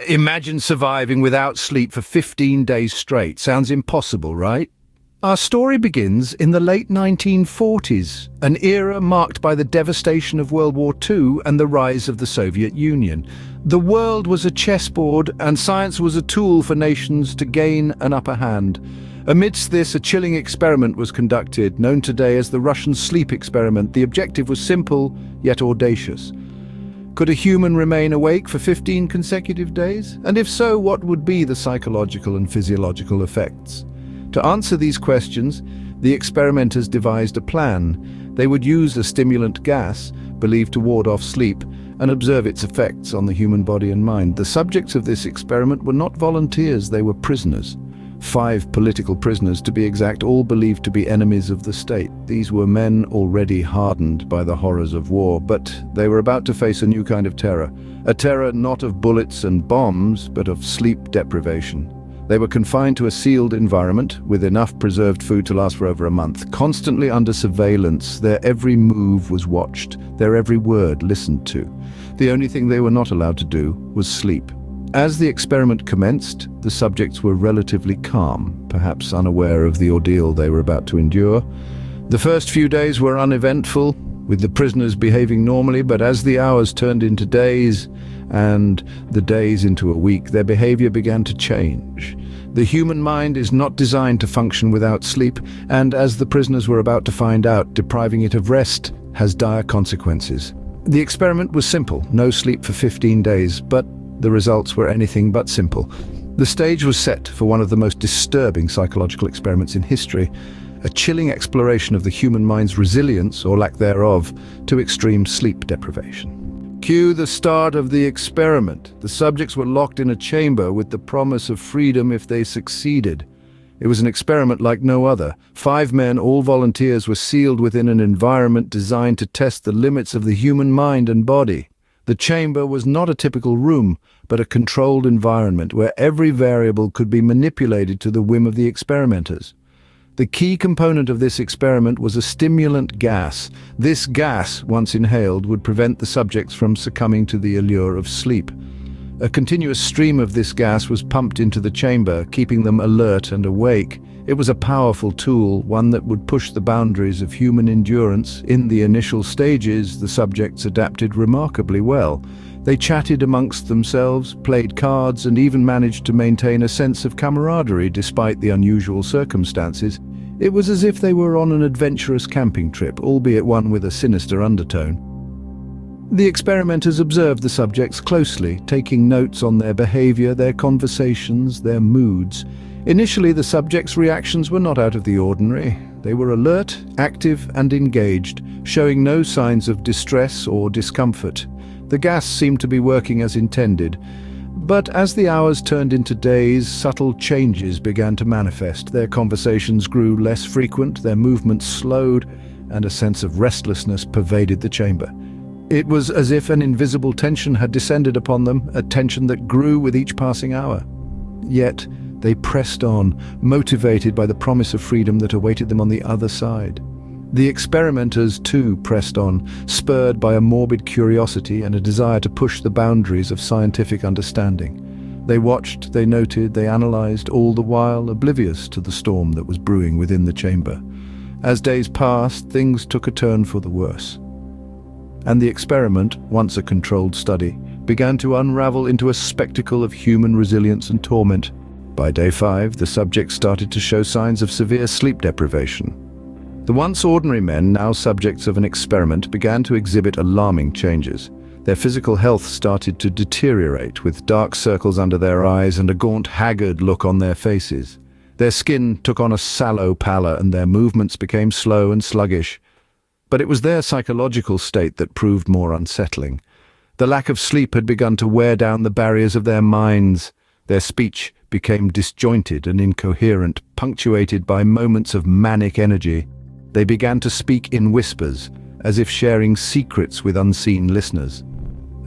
Imagine surviving without sleep for 15 days straight. Sounds impossible, right? Our story begins in the late 1940s, an era marked by the devastation of World War II and the rise of the Soviet Union. The world was a chessboard, and science was a tool for nations to gain an upper hand. Amidst this, a chilling experiment was conducted, known today as the Russian sleep experiment. The objective was simple, yet audacious. Could a human remain awake for 15 consecutive days? And if so, what would be the psychological and physiological effects? To answer these questions, the experimenters devised a plan. They would use a stimulant gas, believed to ward off sleep, and observe its effects on the human body and mind. The subjects of this experiment were not volunteers, they were prisoners. 5 political prisoners, to be exact, all believed to be enemies of the state. These were men already hardened by the horrors of war, but they were about to face a new kind of terror. A terror not of bullets and bombs, but of sleep deprivation. They were confined to a sealed environment with enough preserved food to last for over a month. Constantly under surveillance, their every move was watched, their every word listened to. The only thing they were not allowed to do was sleep. As the experiment commenced, the subjects were relatively calm, perhaps unaware of the ordeal they were about to endure. The first few days were uneventful, with the prisoners behaving normally, but as the hours turned into days and the days into a week, their behavior began to change. The human mind is not designed to function without sleep, and as the prisoners were about to find out, depriving it of rest has dire consequences. The experiment was simple, no sleep for 15 days, but the results were anything but simple. The stage was set for one of the most disturbing psychological experiments in history, a chilling exploration of the human mind's resilience, or lack thereof, to extreme sleep deprivation. Cue the start of the experiment. The subjects were locked in a chamber with the promise of freedom if they succeeded. It was an experiment like no other. 5 men, all volunteers, were sealed within an environment designed to test the limits of the human mind and body. The chamber was not a typical room, but a controlled environment where every variable could be manipulated to the whim of the experimenters. The key component of this experiment was a stimulant gas. This gas, once inhaled, would prevent the subjects from succumbing to the allure of sleep. A continuous stream of this gas was pumped into the chamber, keeping them alert and awake. It was a powerful tool, one that would push the boundaries of human endurance. In the initial stages, the subjects adapted remarkably well. They chatted amongst themselves, played cards, and even managed to maintain a sense of camaraderie despite the unusual circumstances. It was as if they were on an adventurous camping trip, albeit one with a sinister undertone. The experimenters observed the subjects closely, taking notes on their behavior, their conversations, their moods. Initially, the subjects' reactions were not out of the ordinary. They were alert, active, and engaged, showing no signs of distress or discomfort. The gas seemed to be working as intended. But as the hours turned into days, subtle changes began to manifest. Their conversations grew less frequent, their movements slowed, and a sense of restlessness pervaded the chamber. It was as if an invisible tension had descended upon them, a tension that grew with each passing hour. Yet, they pressed on, motivated by the promise of freedom that awaited them on the other side. The experimenters, too, pressed on, spurred by a morbid curiosity and a desire to push the boundaries of scientific understanding. They watched, they noted, they analyzed, all the while oblivious to the storm that was brewing within the chamber. As days passed, things took a turn for the worse. And the experiment, once a controlled study, began to unravel into a spectacle of human resilience and torment. By day 5, the subjects started to show signs of severe sleep deprivation. The once ordinary men, now subjects of an experiment, began to exhibit alarming changes. Their physical health started to deteriorate, with dark circles under their eyes and a gaunt, haggard look on their faces. Their skin took on a sallow pallor and their movements became slow and sluggish. But it was their psychological state that proved more unsettling. The lack of sleep had begun to wear down the barriers of their minds. Their speech became disjointed and incoherent, punctuated by moments of manic energy. They began to speak in whispers, as if sharing secrets with unseen listeners.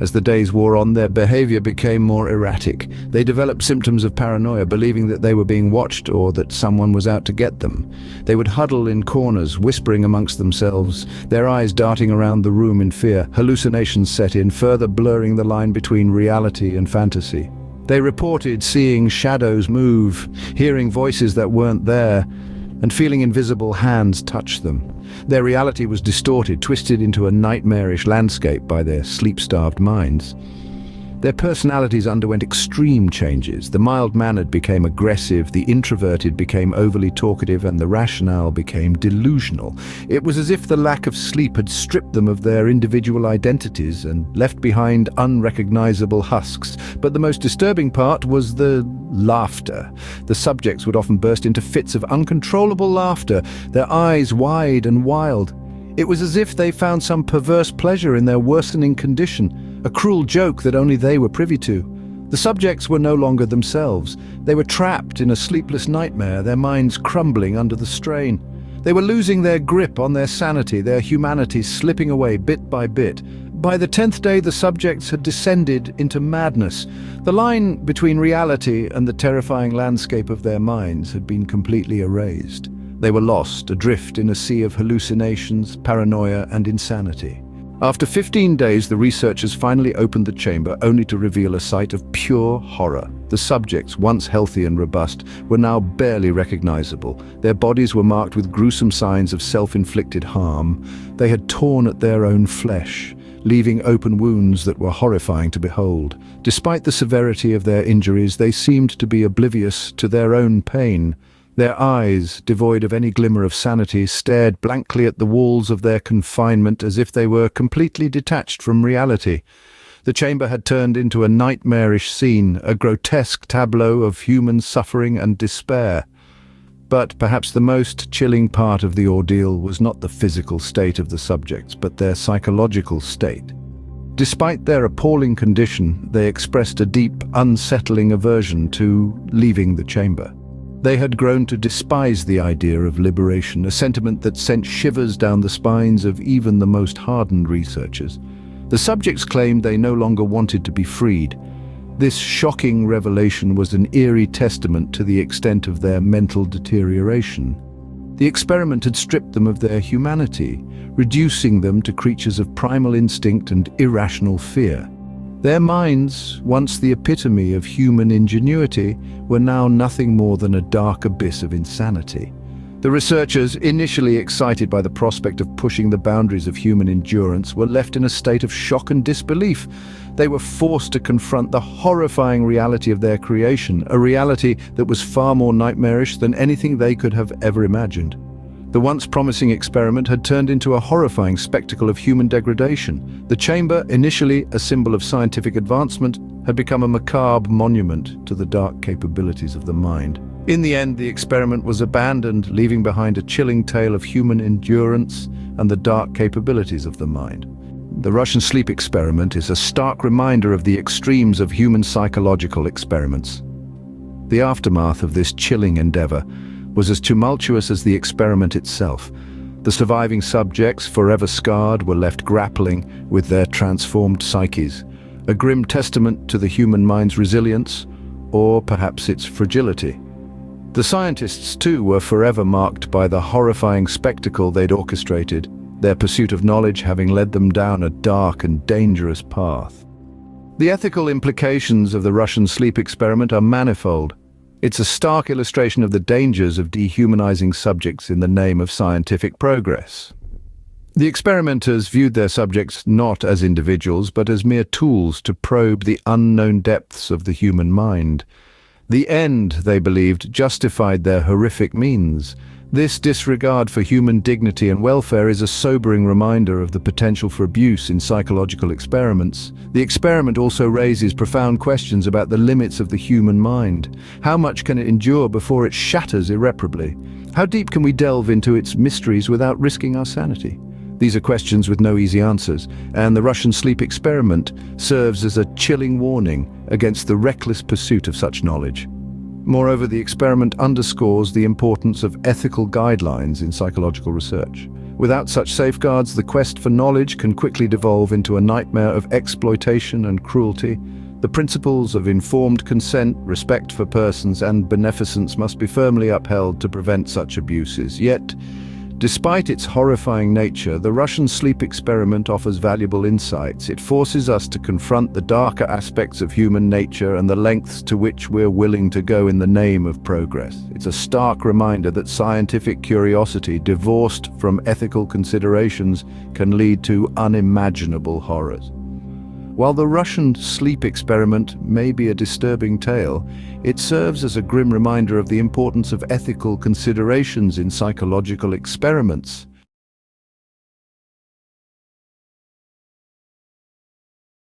As the days wore on, their behavior became more erratic. They developed symptoms of paranoia, believing that they were being watched or that someone was out to get them. They would huddle in corners, whispering amongst themselves, their eyes darting around the room in fear. Hallucinations set in, further blurring the line between reality and fantasy. They reported seeing shadows move, hearing voices that weren't there, and feeling invisible hands touch them. Their reality was distorted, twisted into a nightmarish landscape by their sleep-starved minds. Their personalities underwent extreme changes. The mild-mannered became aggressive, the introverted became overly talkative, and the rational became delusional. It was as if the lack of sleep had stripped them of their individual identities and left behind unrecognizable husks. But the most disturbing part was the laughter. The subjects would often burst into fits of uncontrollable laughter, their eyes wide and wild. It was as if they found some perverse pleasure in their worsening condition, a cruel joke that only they were privy to. The subjects were no longer themselves. They were trapped in a sleepless nightmare, their minds crumbling under the strain. They were losing their grip on their sanity, their humanity slipping away bit by bit. By the 10th day, the subjects had descended into madness. The line between reality and the terrifying landscape of their minds had been completely erased. They were lost, adrift in a sea of hallucinations, paranoia, and insanity. After 15 days, the researchers finally opened the chamber, only to reveal a sight of pure horror. The subjects, once healthy and robust, were now barely recognizable. Their bodies were marked with gruesome signs of self-inflicted harm. They had torn at their own flesh, leaving open wounds that were horrifying to behold. Despite the severity of their injuries, they seemed to be oblivious to their own pain. Their eyes, devoid of any glimmer of sanity, stared blankly at the walls of their confinement as if they were completely detached from reality. The chamber had turned into a nightmarish scene, a grotesque tableau of human suffering and despair. But perhaps the most chilling part of the ordeal was not the physical state of the subjects, but their psychological state. Despite their appalling condition, they expressed a deep, unsettling aversion to leaving the chamber. They had grown to despise the idea of liberation, a sentiment that sent shivers down the spines of even the most hardened researchers. The subjects claimed they no longer wanted to be freed. This shocking revelation was an eerie testament to the extent of their mental deterioration. The experiment had stripped them of their humanity, reducing them to creatures of primal instinct and irrational fear. Their minds, once the epitome of human ingenuity, were now nothing more than a dark abyss of insanity. The researchers, initially excited by the prospect of pushing the boundaries of human endurance, were left in a state of shock and disbelief. They were forced to confront the horrifying reality of their creation, a reality that was far more nightmarish than anything they could have ever imagined. The once promising experiment had turned into a horrifying spectacle of human degradation. The chamber, initially a symbol of scientific advancement, had become a macabre monument to the dark capabilities of the mind. In the end, the experiment was abandoned, leaving behind a chilling tale of human endurance and the dark capabilities of the mind. The Russian sleep experiment is a stark reminder of the extremes of human psychological experiments. The aftermath of this chilling endeavor was as tumultuous as the experiment itself. The surviving subjects, forever scarred, were left grappling with their transformed psyches, a grim testament to the human mind's resilience, or perhaps its fragility. The scientists, too, were forever marked by the horrifying spectacle they'd orchestrated, their pursuit of knowledge having led them down a dark and dangerous path. The ethical implications of the Russian sleep experiment are manifold. It's a stark illustration of the dangers of dehumanizing subjects in the name of scientific progress. The experimenters viewed their subjects not as individuals, but as mere tools to probe the unknown depths of the human mind. The end, they believed, justified their horrific means. This disregard for human dignity and welfare is a sobering reminder of the potential for abuse in psychological experiments. The experiment also raises profound questions about the limits of the human mind. How much can it endure before it shatters irreparably? How deep can we delve into its mysteries without risking our sanity? These are questions with no easy answers, and the Russian sleep experiment serves as a chilling warning against the reckless pursuit of such knowledge. Moreover, the experiment underscores the importance of ethical guidelines in psychological research. Without such safeguards, the quest for knowledge can quickly devolve into a nightmare of exploitation and cruelty. The principles of informed consent, respect for persons, and beneficence must be firmly upheld to prevent such abuses. Yet, Despite its horrifying nature, the Russian sleep experiment offers valuable insights. It forces us to confront the darker aspects of human nature and the lengths to which we're willing to go in the name of progress. It's a stark reminder that scientific curiosity, divorced from ethical considerations, can lead to unimaginable horrors. While the Russian sleep experiment may be a disturbing tale, it serves as a grim reminder of the importance of ethical considerations in psychological experiments.